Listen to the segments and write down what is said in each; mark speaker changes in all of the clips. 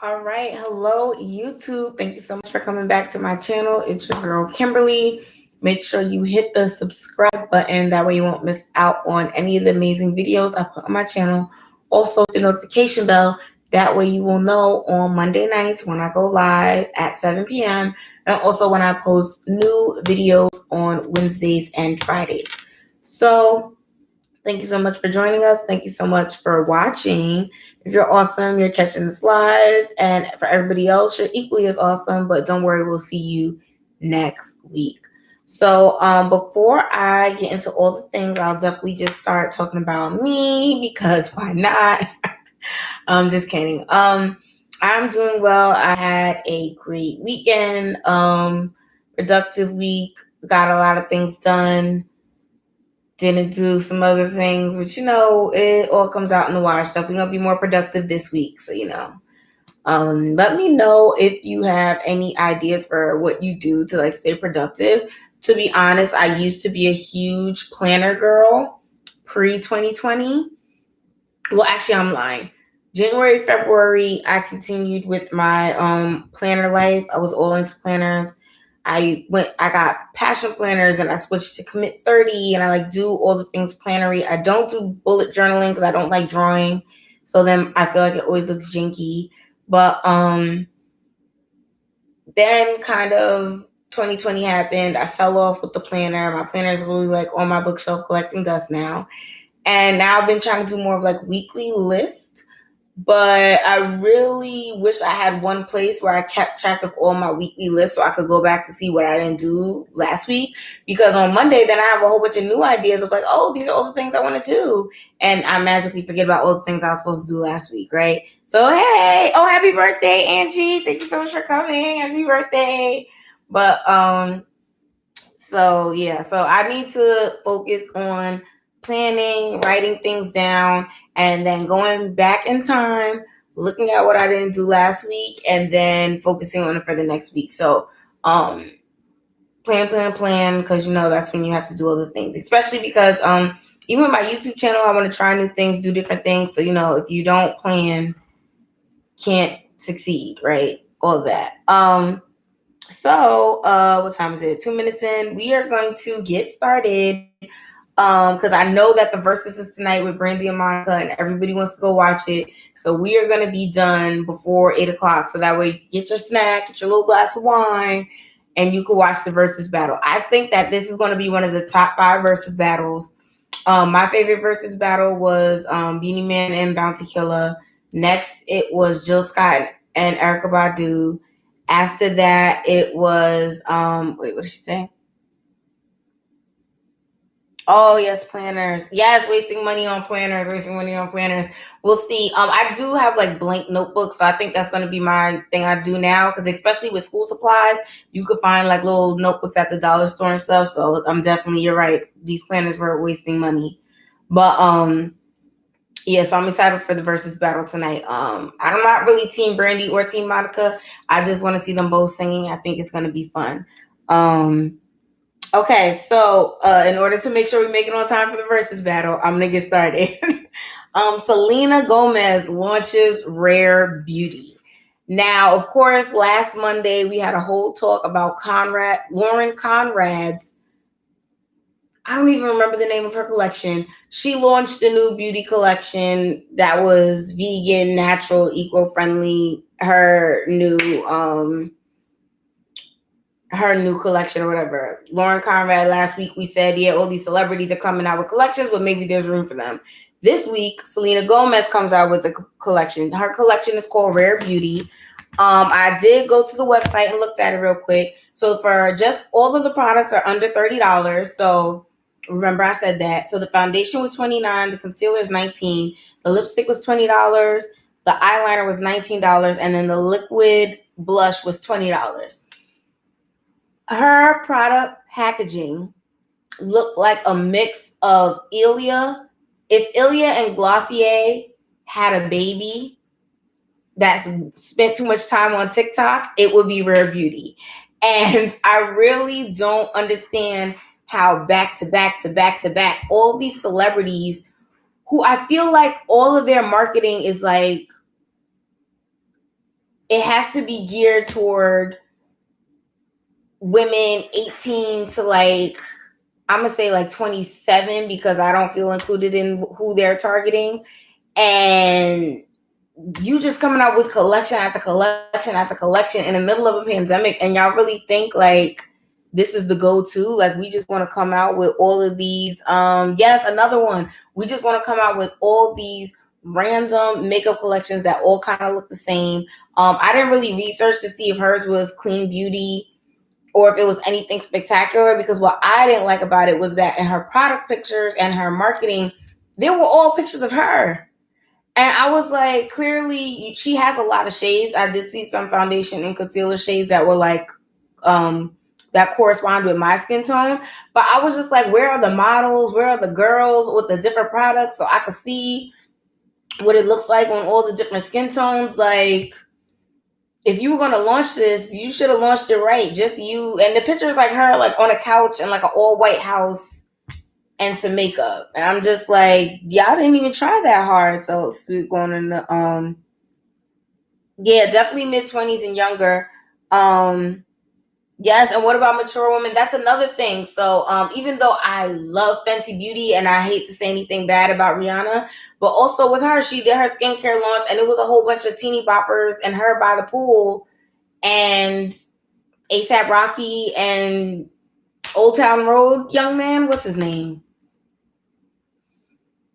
Speaker 1: All right. Hello, YouTube. Thank you so much for coming back to my channel. It's your girl, Kimberly. Make sure you hit the subscribe button. That way you won't miss out on any of the amazing videos I put on my channel. Also, the notification bell. That way you will know on Monday nights when I go live at 7 p.m. and also when I post new videos on Wednesdays and Fridays. So, thank you so much for joining us. Thank you so much for watching. If you're awesome, you're catching this live. And for everybody else, you're equally as awesome. But don't worry, we'll see you next week. So before I get into all the things, I'll definitely just start talking about me because why not? I'm just kidding. I'm doing well. I had a great weekend, productive week, got a lot of things done. Didn't do some other things, but it all comes out in the wash. So we're gonna be more productive this week. So let me know if you have any ideas for what you do to stay productive. To be honest, I used to be a huge planner girl pre 2020. Well, actually, I'm lying. January, February, I continued with my planner life. I was all into planners. I got passion planners and I switched to Commit 30 and I do all the things plannery. I don't do bullet journaling because I don't like drawing. So then I feel like it always looks janky. But then kind of 2020 happened. I fell off with the planner. My planner is really on my bookshelf collecting dust now. And now I've been trying to do more of weekly lists. But I really wish I had one place where I kept track of all my weekly lists so I could go back to see what I didn't do last week. Because on Monday, then I have a whole bunch of new ideas of these are all the things I want to do. And I magically forget about all the things I was supposed to do last week, right? So, hey, happy birthday, Angie. Thank you so much for coming. Happy birthday. But, so I need to focus on planning, writing things down, and then going back in time, looking at what I didn't do last week, and then focusing on it for the next week. So, plan, because that's when you have to do all the things, especially because even my YouTube channel, I want to try new things, do different things. So, if you don't plan, can't succeed, right? All of that. So, what time is it? 2 minutes in. We are going to get started. Because I know that the Versus is tonight with Brandy and Monica, and everybody wants to go watch it. So we are going to be done before 8 o'clock. So that way you can get your snack, get your little glass of wine, and you can watch the Versus battle. I think that this is going to be one of the top 5 Versus battles. My favorite Versus battle was Beanie Man and Bounty Killer. Next, it was Jill Scott and Erykah Badu. After that, it was what did she say? Oh, yes, planners. Yes, wasting money on planners. We'll see. I do have blank notebooks, so I think that's going to be my thing I do now, because especially with school supplies, you could find little notebooks at the dollar store and stuff. So you're right. These planners were wasting money. But so I'm excited for the Versus battle tonight. I'm not really Team Brandy or Team Monica. I just want to see them both singing. I think it's going to be fun. Okay, so in order to make sure we make it on time for the Versus battle, I'm gonna get started. Selena Gomez launches Rare Beauty. Now, of course, last Monday we had a whole talk about Lauren Conrad's. I don't even remember the name of her collection. She launched a new beauty collection that was vegan, natural, eco-friendly. Her new collection or whatever. Lauren Conrad, last week we said, all these celebrities are coming out with collections, but maybe there's room for them. This week, Selena Gomez comes out with a collection. Her collection is called Rare Beauty. I did go to the website and looked at it real quick. So for just all of the products are under $30. So remember I said that. So the foundation was $29, the concealer is $19, the lipstick was $20, the eyeliner was $19, and then the liquid blush was $20. Her product packaging looked like a mix of Ilia. If Ilia and Glossier had a baby that spent too much time on TikTok, it would be Rare Beauty. And I really don't understand how back to back, all these celebrities who I feel like all of their marketing is it has to be geared toward women 18 to like, I'm gonna say like 27, because I don't feel included in who they're targeting. And you just coming out with collection after collection after collection in the middle of a pandemic, and y'all really think like this is the go-to? Like, we just want to come out with all of these, yes, another one. We just want to come out with all these random makeup collections that all kind of look the same. I didn't really research to see if hers was clean beauty or if it was anything spectacular, because what I didn't like about it was that in her product pictures and her marketing, they were all pictures of her. And I was like, clearly she has a lot of shades. I did see some foundation and concealer shades that were like, that correspond with my skin tone. But I was just like, where are the models? Where are the girls with the different products? So I could see what it looks like on all the different skin tones. Like, if you were going to launch this, you should have launched it right. Just you. And the picture is like her, like on a couch in like an all white house and some makeup. And I'm just like, y'all didn't even try that hard. So we're going in the, yeah, definitely mid-20s and younger. Yes, and what about mature women? That's another thing. So even though I love Fenty Beauty and I hate to say anything bad about Rihanna, but also with her, she did her skincare launch and it was a whole bunch of teeny boppers and her by the pool and ASAP Rocky and Old Town Road young man. What's his name?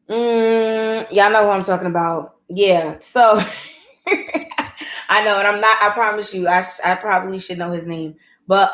Speaker 1: Y'all know who I'm talking about. Yeah. So I know, and I'm not. I promise you, I probably should know his name, but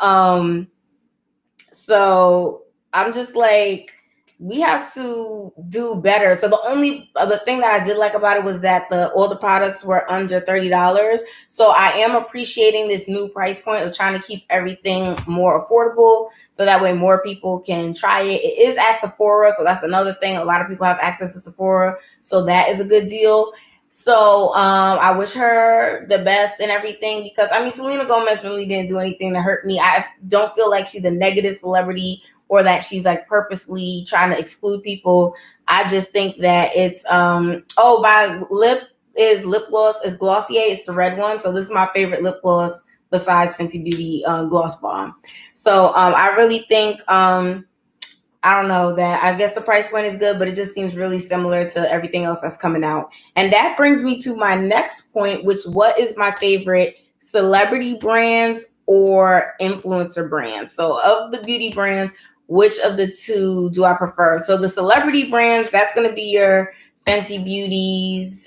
Speaker 1: so I'm just like, we have to do better. So the only the thing that I did like about it was that all the products were under $30. So I am appreciating this new price point of trying to keep everything more affordable, so that way more people can try it. It is at Sephora, so that's another thing. A lot of people have access to Sephora, so that is a good deal. So I wish her the best and everything, because I mean, Selena Gomez really didn't do anything to hurt me. I don't feel like she's a negative celebrity or that she's like purposely trying to exclude people. I just think that it's my lip gloss is Glossier. It's the red one. So this is my favorite lip gloss besides Fenty Beauty Gloss Bomb. So I really think I don't know, that I guess the price point is good, but it just seems really similar to everything else that's coming out. And that brings me to my next point, which what is my favorite celebrity brands or influencer brands? So of the beauty brands, which of the two do I prefer? So the celebrity brands, that's going to be your Fenty Beauties,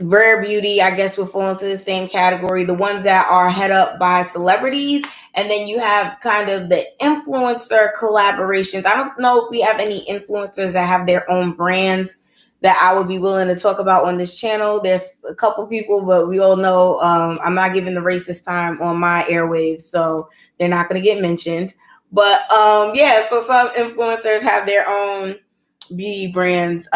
Speaker 1: Rare Beauty, I guess, will fall into the same category. The ones that are head up by celebrities. And then you have kind of the influencer collaborations. I don't know if we have any influencers that have their own brands that I would be willing to talk about on this channel. There's a couple people, but we all know I'm not giving the racist time on my airwaves, so they're not going to get mentioned. But yeah, so some influencers have their own beauty brands.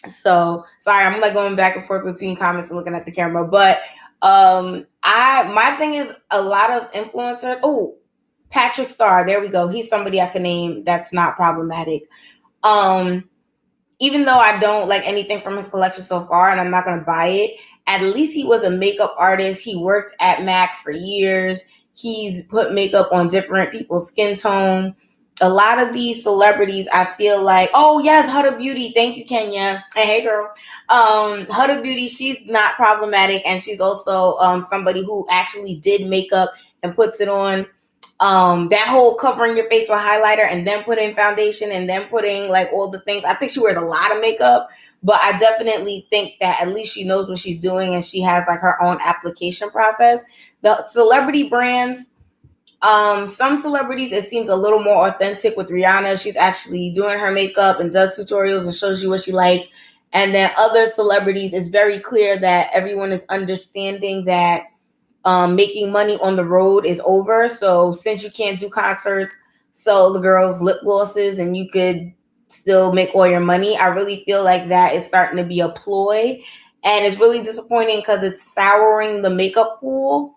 Speaker 1: So sorry, I'm like going back and forth between comments and looking at the camera, but my thing is a lot of influencers. Oh, Patrick Starr, there we go. He's somebody I can name that's not problematic. Even though I don't like anything from his collection so far and I'm not going to buy it, at least he was a makeup artist. He worked at MAC for years. He's put makeup on different people's skin tone. A lot of these celebrities, I feel like, oh yes, Huda Beauty, thank you, Kenya. And hey girl, Huda Beauty, she's not problematic, and she's also somebody who actually did makeup and puts it on. That whole covering your face with highlighter and then putting foundation and then putting like all the things. I think she wears a lot of makeup, but I definitely think that at least she knows what she's doing and she has like her own application process. The celebrity brands, some celebrities, it seems a little more authentic with Rihanna. She's actually doing her makeup and does tutorials and shows you what she likes. And then other celebrities, it's very clear that everyone is understanding that making money on the road is over. So since you can't do concerts, sell the girls lip glosses and you could still make all your money. I really feel like that is starting to be a ploy. And it's really disappointing because it's souring the makeup pool,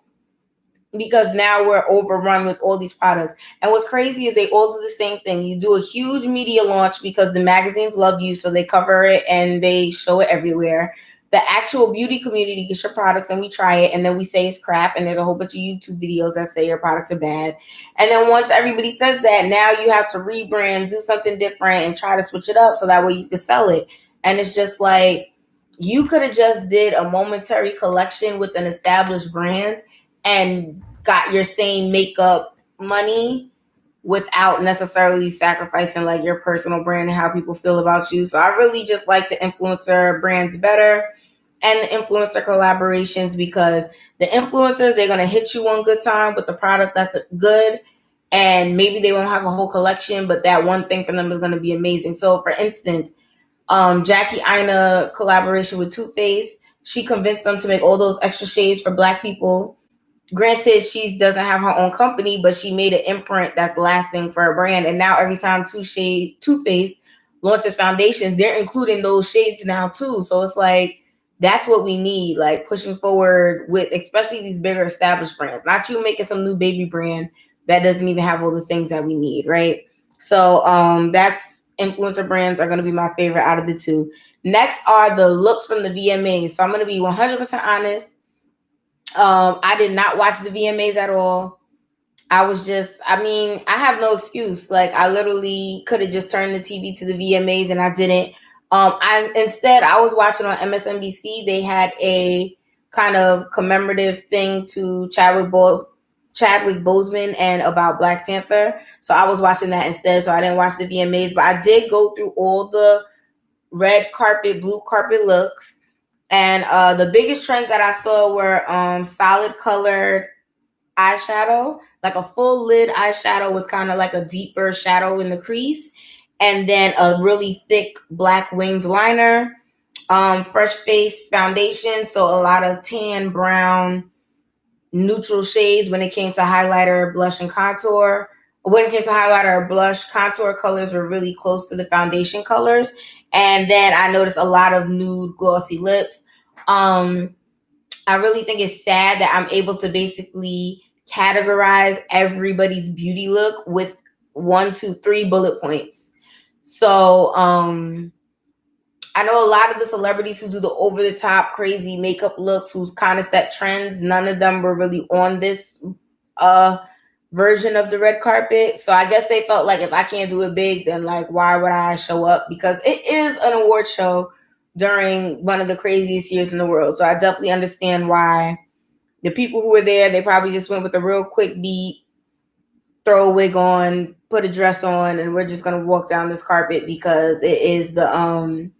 Speaker 1: because now we're overrun with all these products. And what's crazy is they all do the same thing. You do a huge media launch because the magazines love you, so they cover it and they show it everywhere. the actual beauty community gets your products and we try it, and then we say it's crap, and there's a whole bunch of YouTube videos that say your products are bad. And then once everybody says that, now you have to rebrand, do something different, and try to switch it up so that way you can sell it. And it's just like, you could have just did a momentary collection with an established brand and got your same makeup money without necessarily sacrificing like your personal brand and how people feel about you. So I really just like the influencer brands better and the influencer collaborations, because the influencers, they're going to hit you one good time with the product that's good, and maybe they won't have a whole collection, but that one thing for them is going to be amazing. So for instance, Jackie Aina collaboration with Too Faced, she convinced them to make all those extra shades for Black people. Granted, she doesn't have her own company, but she made an imprint that's lasting for a brand. And now every time Too Faced launches foundations, they're including those shades now too. So it's like, that's what we need, like pushing forward with, especially these bigger established brands. Not you making some new baby brand that doesn't even have all the things that we need, right? So that's influencer brands are going to be my favorite out of the two. Next are the looks from the VMAs. So I'm going to be 100% honest. I did not watch the VMAs at all. I have no excuse. Like, I literally could have just turned the TV to the VMAs and I didn't. I was watching on MSNBC. They had a kind of commemorative thing to Chadwick Boseman and about Black Panther. So I was watching that instead. So I didn't watch the VMAs, but I did go through all the red carpet, blue carpet looks. And the biggest trends that I saw were solid colored eyeshadow, like a full lid eyeshadow with kind of like a deeper shadow in the crease, and then a really thick black winged liner, fresh face foundation, so a lot of tan, brown, neutral shades when it came to highlighter, blush, and contour. When it came to highlighter or blush, contour colors were really close to the foundation colors. And then I noticed a lot of nude glossy lips. I really think it's sad that I'm able to basically categorize everybody's beauty look with 1, 2, 3 bullet points. So I know a lot of the celebrities who do the over-the-top crazy makeup looks, who's kind of set trends, none of them were really on this version of the red carpet. So I guess they felt like, if I can't do it big, then like, why would I show up? Because it is an award show during one of the craziest years in the world. So I definitely understand why the people who were there, they probably just went with a real quick beat, throw a wig on, put a dress on, and we're just going to walk down this carpet because it is the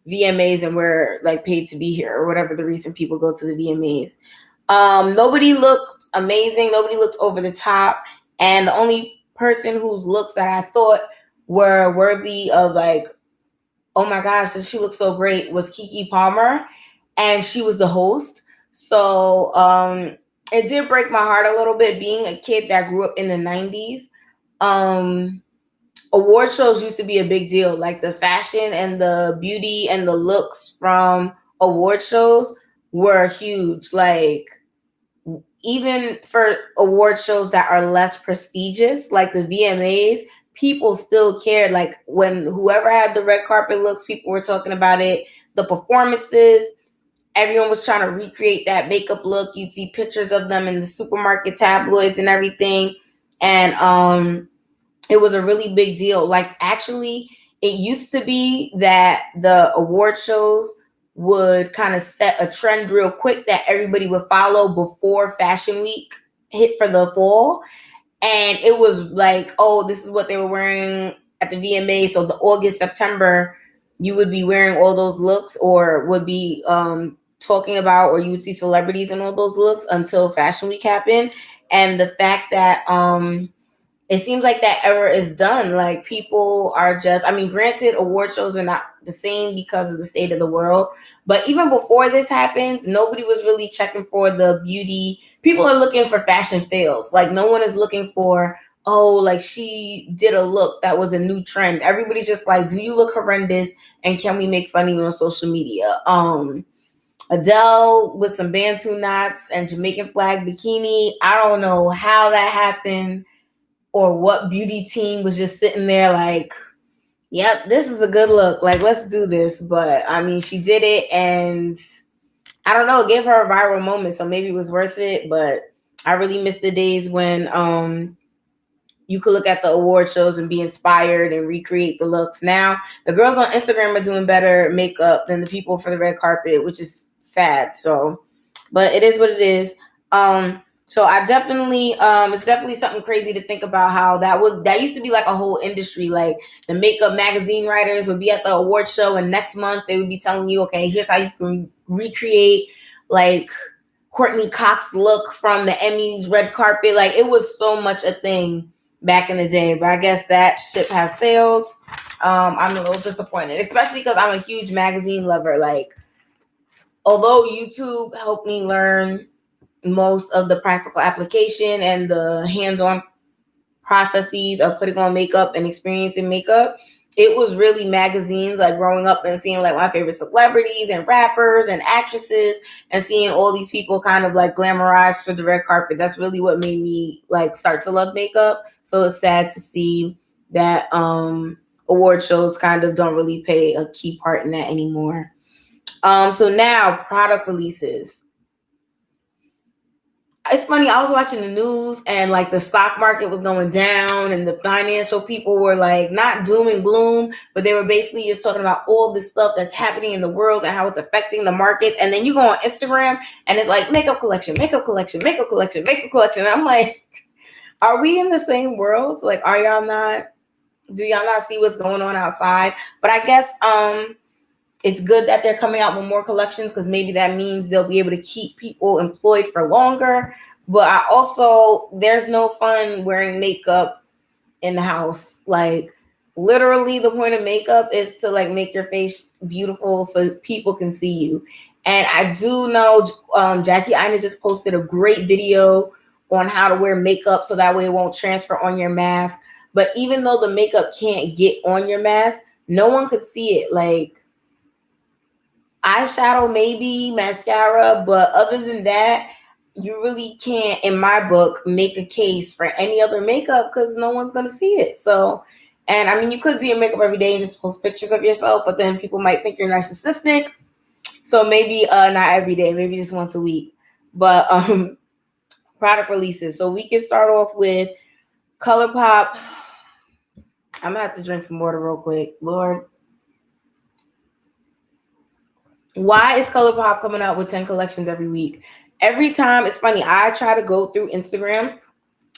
Speaker 1: VMAs and we're like paid to be here, or whatever the reason people go to the VMAs. Nobody looked amazing. Nobody looked over the top. And the only person whose looks that I thought were worthy of like, oh my gosh, she looks so great, was Keke Palmer. And she was the host. So it did break my heart a little bit, being a kid that grew up in the 90s. Award shows used to be a big deal. Like, the fashion and the beauty and the looks from award shows were huge. Like, even for award shows that are less prestigious, like the VMAs, people still cared. Like, when whoever had the red carpet looks, people were talking about it. The performances, everyone was trying to recreate that makeup look. You'd see pictures of them in the supermarket tabloids and everything. And it was a really big deal. Like, actually, it used to be that the award shows would kind of set a trend real quick that everybody would follow before Fashion Week hit for the fall. And it was like, oh, this is what they were wearing at the VMA. So the August, September, you would be wearing all those looks, or would be talking about, or you would see celebrities in all those looks until Fashion Week happened. And the fact that it seems like that era is done. Like, people are just, granted, award shows are not the same because of the state of the world. But even before this happened, nobody was really checking for the beauty. People are looking for fashion fails. Like, no one is looking for, oh, like, she did a look that was a new trend. Everybody's just like, do you look horrendous? And can we make fun of you on social media? Adele with some Bantu knots and Jamaican flag bikini. I don't know how that happened, or what beauty team was just sitting there like, Yep, this is a good look. Like, let's do this. But I mean, she did it, and I don't know, it gave her a viral moment, so maybe it was worth it. But I really miss the days when you could look at the award shows and be inspired and recreate the looks. Now, the girls on Instagram are doing better makeup than the people for the red carpet, which is sad. So, but it is what it is. So I definitely, it's definitely something crazy to think about how that used to be like a whole industry. Like the makeup magazine writers would be at the award show, and next month they would be telling you, okay, here's how you can recreate like Courtney Cox look from the Emmys red carpet. Like it was so much a thing back in the day, but I guess that ship has sailed. I'm a little disappointed, especially because I'm a huge magazine lover. Like, although YouTube helped me learn most of the practical application and the hands-on processes of putting on makeup and experiencing makeup, it was really magazines, like growing up and seeing like my favorite celebrities and rappers and actresses and seeing all these people kind of like glamorized for the red carpet. That's really what made me like start to love makeup. So it's sad to see that award shows kind of don't really play a key part in that anymore. So now product releases. It's funny, I was watching the news and like the stock market was going down and the financial people were like not doom and gloom, but they were basically just talking about all this stuff that's happening in the world and how it's affecting the markets. And then you go on Instagram and it's like makeup collection, makeup collection, makeup collection, makeup collection. And I'm like, are we in the same world? Like, are y'all not, do y'all not see what's going on outside? But I guess it's good that they're coming out with more collections because maybe that means they'll be able to keep people employed for longer. But I also, there's no fun wearing makeup in the house. Like, literally, the point of makeup is to like make your face beautiful so people can see you. And I do know Jackie Aina just posted a great video on how to wear makeup so that way it won't transfer on your mask. But even though the makeup can't get on your mask, no one could see it. Like, eyeshadow, maybe mascara, but other than that, you really can't, in my book, make a case for any other makeup because no one's gonna see it. So, and I mean, you could do your makeup every day and just post pictures of yourself, but then people might think you're narcissistic. So maybe not every day, maybe just once a week. But product releases. So we can start off with ColourPop. I'm gonna have to drink some water real quick, Lord. Why is ColourPop coming out with 10 collections every week? Every time, it's funny, I try to go through Instagram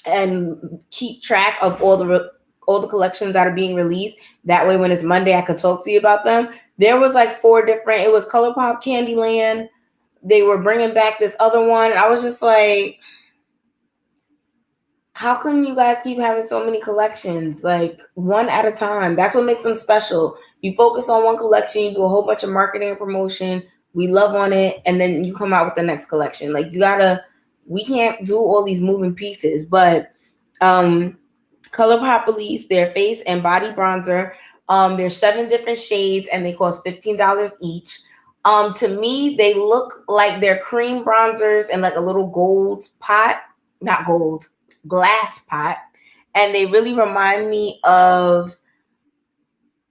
Speaker 1: and keep track of all the collections that are being released. That way, when it's Monday, I could talk to you about them. There was like 4 different. It was ColourPop Candyland. They were bringing back this other one. And I was just like, how come you guys keep having so many collections? Like one at a time. That's what makes them special. You focus on one collection, you do a whole bunch of marketing and promotion. We love on it, and then you come out with the next collection. Like we can't do all these moving pieces. But ColourPop released their face and body bronzer. There's 7 different shades, and they cost $15 each. To me, they look like they're cream bronzers and like a little gold pot, not gold, glass pot, and they really remind me of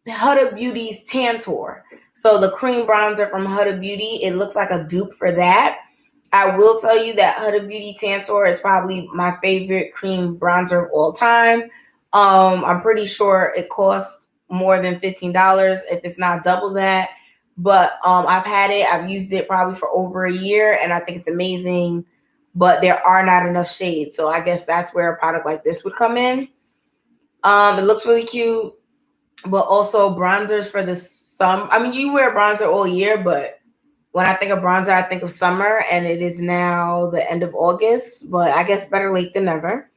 Speaker 1: Huda Beauty's Tantor. So the cream bronzer from Huda Beauty, it looks like a dupe for that. I will tell you that Huda Beauty Tantor is probably my favorite cream bronzer of all time. I'm pretty sure it costs more than $15 if it's not double that. But I've had it. I've used it probably for over a year, and I think it's amazing. But there are not enough shades, so I guess that's where a product like this would come in. It looks really cute, but also bronzers for the summer. I mean, you wear bronzer all year, but when I think of bronzer, I think of summer, and it is now the end of August, but I guess better late than never.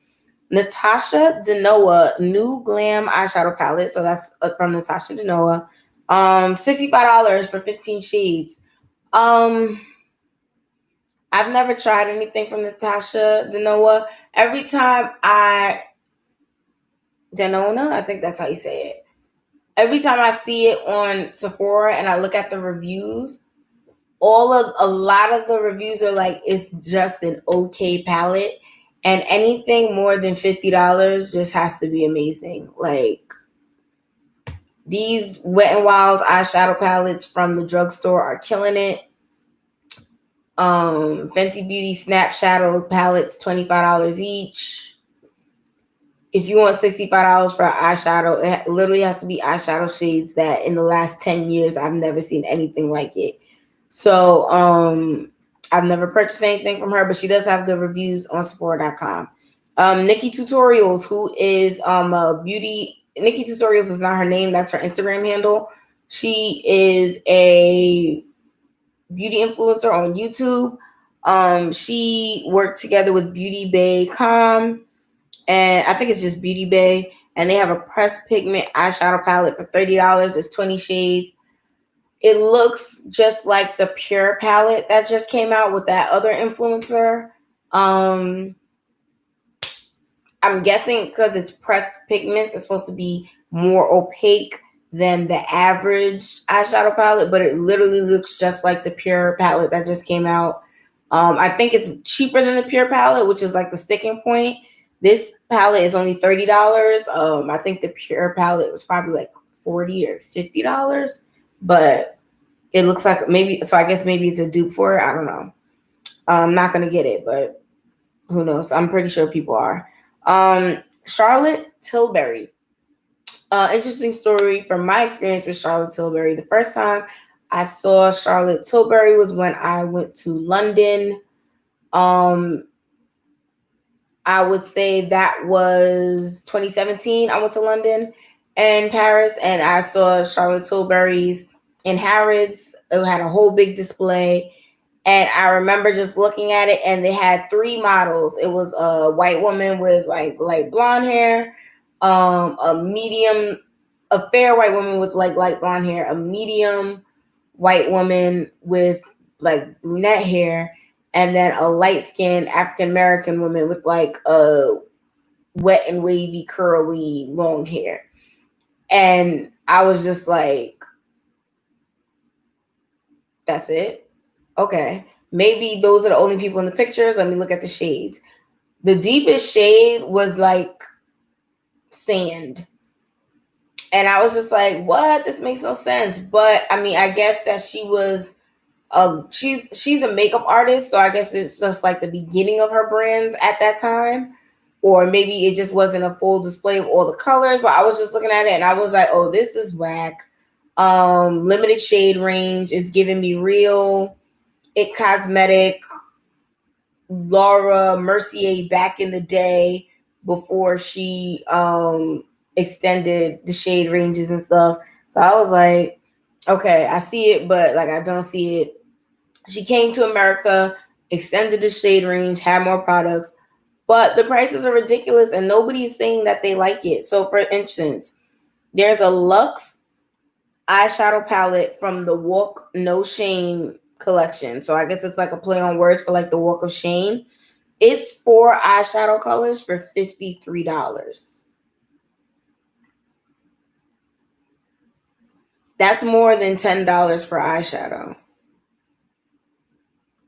Speaker 1: Natasha Denoa New Glam Eyeshadow Palette. So that's from Natasha Denoa. $65 for 15 shades. I've never tried anything from Natasha Denoa. Every time Denona, I think that's how you say it. Every time I see it on Sephora and I look at the reviews, a lot of the reviews are like, it's just an okay palette. And anything more than $50 just has to be amazing. Like, These Wet n Wild eyeshadow palettes from the drugstore are killing it. Fenty Beauty Snap Shadow palettes, $25 each. If you want $65 for eyeshadow, it literally has to be eyeshadow shades that in the last 10 years I've never seen anything like it. So I've never purchased anything from her, but she does have good reviews on Sephora.com. Nikki Tutorials, who is a beauty. Nikki Tutorials is not her name, that's her Instagram handle. She is a beauty influencer on YouTube. She worked together with Beauty Bay Com, and I think it's just Beauty Bay, and they have a pressed pigment eyeshadow palette for $30. It's 20 shades. It looks just like the Pure palette that just came out with that other influencer. I'm guessing because it's pressed pigments, it's supposed to be more opaque than the average eyeshadow palette, but it literally looks just like the Pure palette that just came out. I think it's cheaper than the Pure palette, which is like the sticking point. This palette is only $30. I think the Pure palette was probably like $40 or $50, but it looks like maybe, so I guess maybe it's a dupe for it. I don't know. I'm not going to get it, but who knows? I'm pretty sure people are. Charlotte Tilbury. Interesting story from my experience with Charlotte Tilbury. The first time I saw Charlotte Tilbury was when I went to London. I would say that was 2017. I went to London and Paris, and I saw Charlotte Tilbury's in Harrods. It had a whole big display. And I remember just looking at it, and they had 3 models. It was a white woman with like light blonde hair, a fair white woman with like light blonde hair, a medium white woman with like brunette hair, and then a light-skinned African American woman with like a wet and wavy, curly, long hair. And I was just like, that's it? Okay, maybe those are the only people in the pictures. Let me look at the shades. The deepest shade was like sand. And I was just like, what? This makes no sense. But I mean, I guess that she was she's a makeup artist, so I guess it's just like the beginning of her brands at that time. Or maybe it just wasn't a full display of all the colors, but I was just looking at it and I was like, oh, this is whack. Limited shade range is giving me real It Cosmetic, Laura Mercier back in the day before she extended the shade ranges and stuff. So I was like, okay, I see it, but like I don't see it. She came to America, extended the shade range, had more products, but the prices are ridiculous and nobody's saying that they like it. So for instance, there's a Luxe eyeshadow palette from the Walk No Shame collection. So I guess it's like a play on words for like the Walk of Shame. It's 4 eyeshadow colors for $53. That's more than $10 per eyeshadow.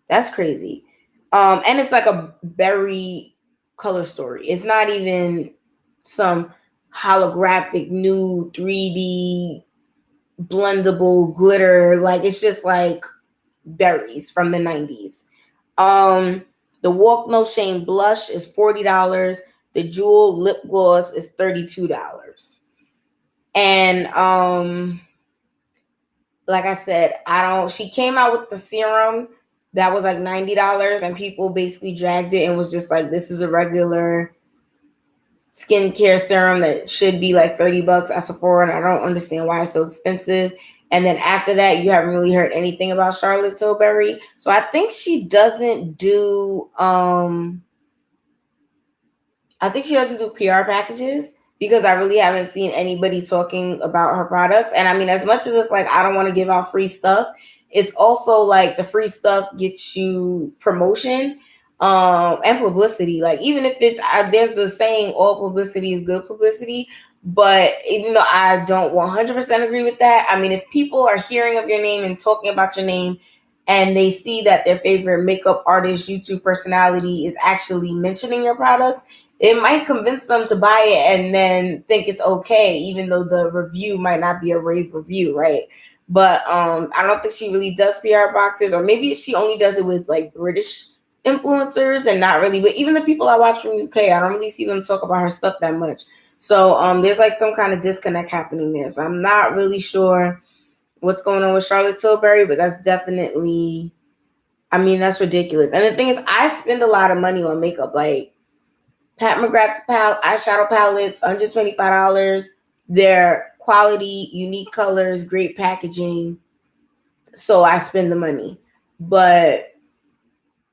Speaker 1: That's crazy. And it's like a berry color story. It's not even some holographic new 3D blendable glitter. Like it's just like berries from the 90s. The Walk No Shame blush is $40. The Jewel lip gloss is $32. And like I said, she came out with the serum that was like $90 and people basically dragged it and was just like, this is a regular skincare serum that should be like $30 at Sephora, and I don't understand why it's so expensive. And then after that, you haven't really heard anything about Charlotte Tilbury. So I think she doesn't do PR packages, because I really haven't seen anybody talking about her products. And I mean, as much as it's like I don't want to give out free stuff, it's also like the free stuff gets you promotion and publicity. Like even if it's there's the saying, all publicity is good publicity. But even though I don't 100% agree with that, I mean, if people are hearing of your name and talking about your name and they see that their favorite makeup artist, YouTube personality is actually mentioning your products, it might convince them to buy it and then think it's okay, even though the review might not be a rave review, right? But I don't think she really does PR boxes, or maybe she only does it with like British influencers and not really. But even the people I watch from UK, I don't really see them talk about her stuff that much. So there's like some kind of disconnect happening there. So I'm not really sure what's going on with Charlotte Tilbury, but that's definitely, I mean, that's ridiculous. And the thing is, I spend a lot of money on makeup. Like Pat McGrath eyeshadow palettes, $125. They're quality, unique colors, great packaging. So I spend the money. But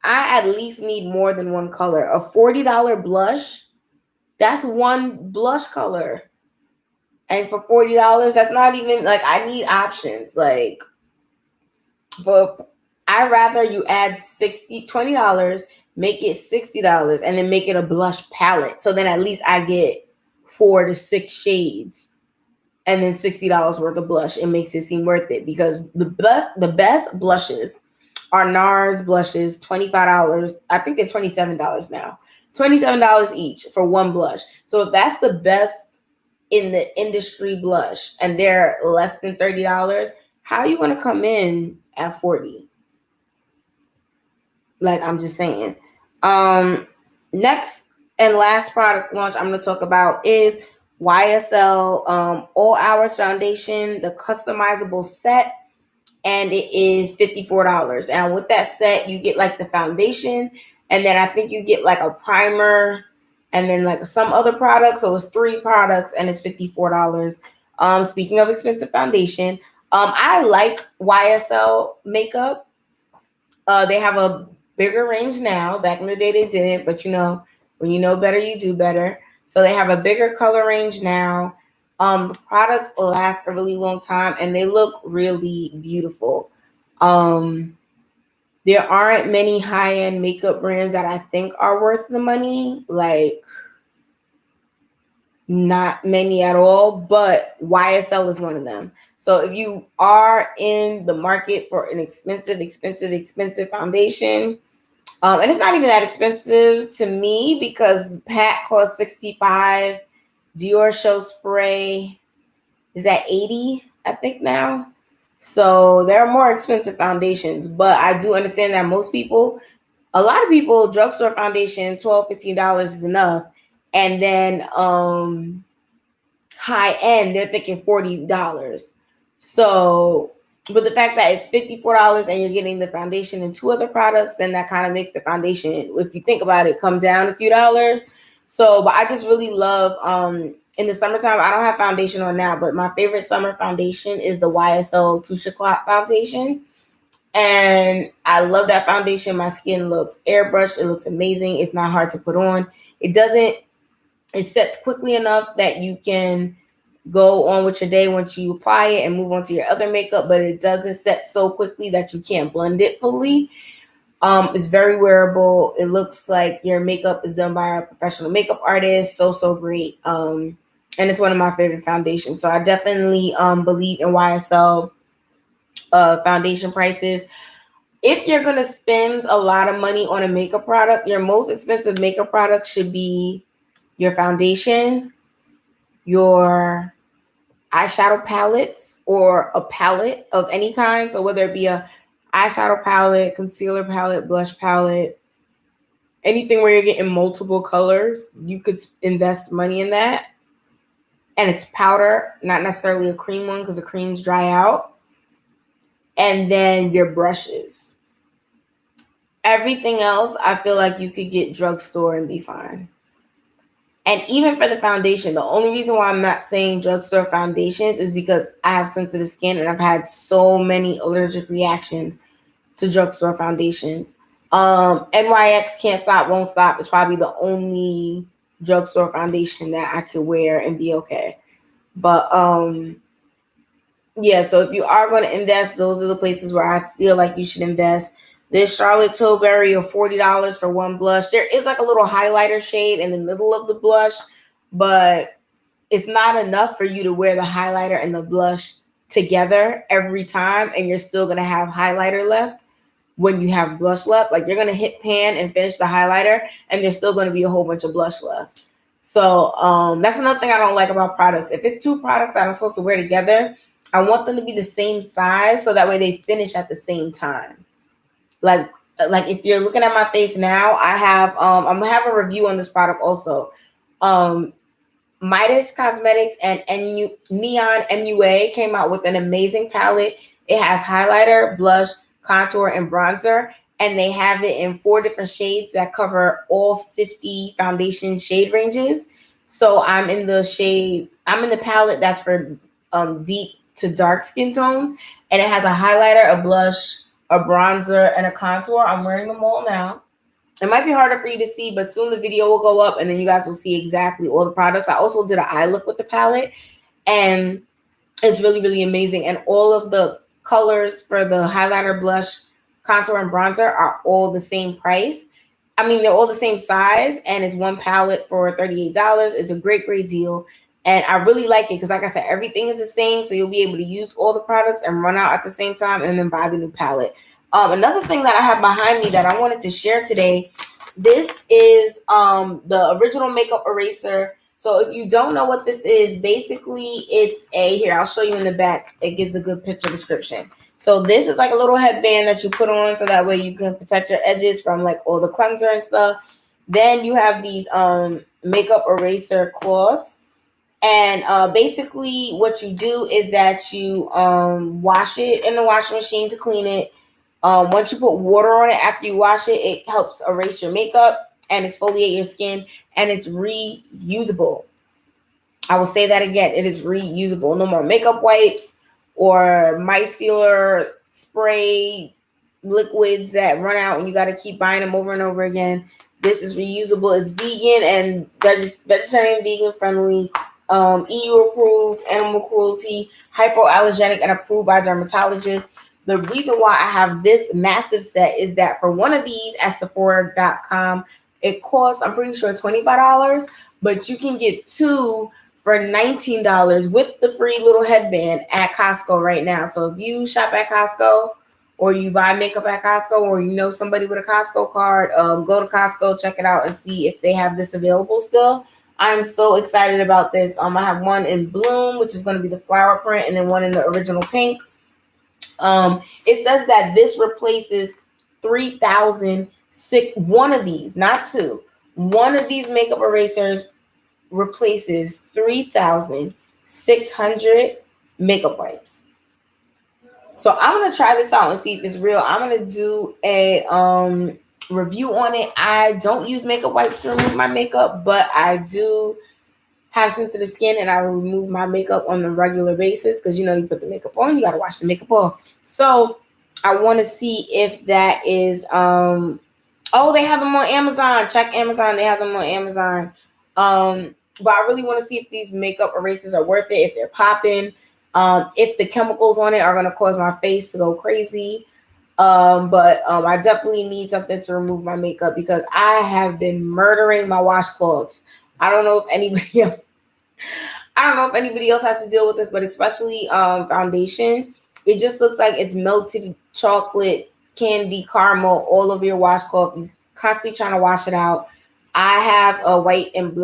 Speaker 1: I at least need more than one color. A $40 blush, that's one blush color. And for $40, that's not even like, I need options. Like, for I'd rather you add $20, make it $60, and then make it a blush palette. So then at least I get 4 to 6 shades, and then $60 worth of blush. It makes it seem worth it, because the best blushes are NARS blushes, $25. I think they're $27 now. $27 each for one blush. So if that's the best in the industry blush and they're less than $30, how are you going to come in at 40? Like, I'm just saying. Next and last product launch I'm going to talk about is YSL All Hours Foundation, the customizable set, and it is $54. And with that set, you get like the foundation, and then I think you get like a primer, and then like some other products. So it's 3 products, and it's $54. Speaking of expensive foundation, I like YSL makeup. They have a bigger range now. Back in the day, they didn't, but you know, when you know better, you do better. So they have a bigger color range now. The products last a really long time, and they look really beautiful. There aren't many high-end makeup brands that I think are worth the money. Like, not many at all, but YSL is one of them. So if you are in the market for an expensive foundation, and it's not even that expensive to me, because Pat costs $65. Dior Show Spray is at $80, I think now. So there are more expensive foundations, but I do understand that a lot of people, drugstore foundation, $12, $15 is enough. And then high end, they're thinking $40. So, but the fact that it's $54 and you're getting the foundation and 2 other products, then that kind of makes the foundation, if you think about it, come down a few dollars. So, but I just really love, in the summertime, I don't have foundation on now, but my favorite summer foundation is the YSL Touche Éclat foundation. And I love that foundation. My skin looks airbrushed. It looks amazing. It's not hard to put on. It sets quickly enough that you can go on with your day once you apply it and move on to your other makeup, but it doesn't set so quickly that you can't blend it fully. It's very wearable. It looks like your makeup is done by a professional makeup artist. So great. And it's one of my favorite foundations. So I definitely believe in YSL foundation prices. If you're going to spend a lot of money on a makeup product, your most expensive makeup product should be your foundation, your eyeshadow palettes, or a palette of any kind. So whether it be a eyeshadow palette, concealer palette, blush palette, anything where you're getting multiple colors, you could invest money in that. And it's powder, not necessarily a cream one, because the creams dry out. And then your brushes. Everything else, I feel like you could get drugstore and be fine. And even for the foundation, the only reason why I'm not saying drugstore foundations is because I have sensitive skin and I've had so many allergic reactions to drugstore foundations. NYX Can't Stop, Won't Stop is probably the only drugstore foundation that I could wear and be okay. But yeah, so if you are going to invest, those are the places where I feel like you should invest. This Charlotte Tilbury of $40 for one blush. There is like a little highlighter shade in the middle of the blush, but it's not enough for you to wear the highlighter and the blush together every time, and you're still going to have highlighter left. when you have blush left. Like, you're going to hit pan and finish the highlighter, and there's still going to be a whole bunch of blush left. So that's another thing I don't like about products. If it's two products that I'm supposed to wear together, I want them to be the same size so that way they finish at the same time. Like if you're looking at my face now, I have I'm gonna have a review on this product also. Midas Cosmetics and Neon MUA came out with an amazing palette. It has highlighter, blush, contour, and bronzer, and they have it in 4 different shades that cover all 50 foundation shade ranges. So I'm in the palette that's for deep to dark skin tones, and it has a highlighter, a blush, a bronzer, and a contour. I'm wearing them all now. It might be harder for you to see, but soon the video will go up and then you guys will see exactly all the products. I also did an eye look with the palette, and it's really, really amazing. And all of the colors for the highlighter, blush, contour, and bronzer are all the same price. I mean, they're all the same size, and it's one palette for $38. It's a great, great deal. And I really like it because, like I said, everything is the same. So you'll be able to use all the products and run out at the same time and then buy the new palette. Another thing that I have behind me that I wanted to share today, this is the original makeup eraser. So if you don't know what this is, basically it's here, I'll show you in the back. It gives a good picture description. So this is like a little headband that you put on so that way you can protect your edges from like all the cleanser and stuff. Then you have these makeup eraser cloths. And basically what you do is that you wash it in the washing machine to clean it. Once you put water on it after you wash it, it helps erase your makeup and exfoliate your skin, and it's reusable. I will say that again. It is reusable. No more makeup wipes or micellar spray liquids that run out and you got to keep buying them over and over again. This is reusable. It's vegan and vegetarian, vegan friendly, EU approved, animal cruelty, hypoallergenic, and approved by dermatologists. The reason why I have this massive set is that for one of these at Sephora.com, it costs, I'm pretty sure, $25, but you can get 2 for $19 with the free little headband at Costco right now. So if you shop at Costco or you buy makeup at Costco or you know somebody with a Costco card, go to Costco, check it out and see if they have this available still. I'm so excited about this. I have one in Bloom, which is going to be the flower print, and then one in the original pink. It says that this replaces 3,000 one of these, not 2. One of these makeup erasers replaces 3,600 makeup wipes. So I'm gonna try this out and see if it's real. I'm gonna do a review on it. I don't use makeup wipes to remove my makeup, but I do have sensitive skin and I remove my makeup on a regular basis because, you know, you put the makeup on, you got to wash the makeup off. So I want to see if that is, oh, they have them on Amazon. Check Amazon. They have them on Amazon. But I really want to see if these makeup erasers are worth it, if they're popping, if the chemicals on it are going to cause my face to go crazy. But I definitely need something to remove my makeup because I have been murdering my washcloths. I don't know if anybody else has to deal with this, but especially foundation. It just looks like it's melted chocolate, candy, caramel all over your washcloth. You're constantly trying to wash it out. I have a white and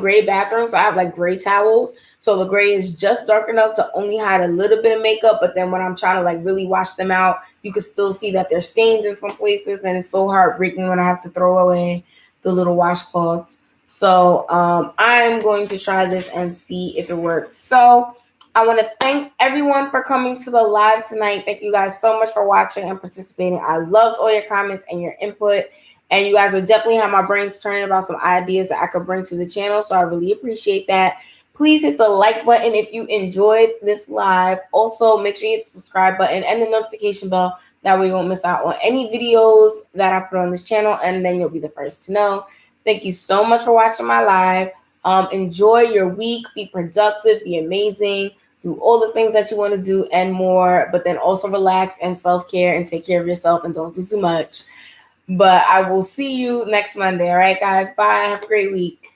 Speaker 1: gray bathroom, so I have like gray towels. So the gray is just dark enough to only hide a little bit of makeup, but then when I'm trying to like really wash them out, you can still see that there's stains in some places, and it's so heartbreaking when I have to throw away the little washcloths. So I'm going to try this and see if it works. So I want to thank everyone for coming to the live tonight. Thank you guys so much for watching and participating. I loved all your comments and your input. And you guys will definitely have my brains turning about some ideas that I could bring to the channel. So I really appreciate that. Please hit the like button if you enjoyed this live. Also, make sure you hit the subscribe button and the notification bell. That way you won't miss out on any videos that I put on this channel. And then you'll be the first to know. Thank you so much for watching my live. Enjoy your week. Be productive. Be amazing. Do all the things that you want to do and more. But then also relax and self-care and take care of yourself and don't do too much. But I will see you next Monday. All right, guys. Bye. Have a great week.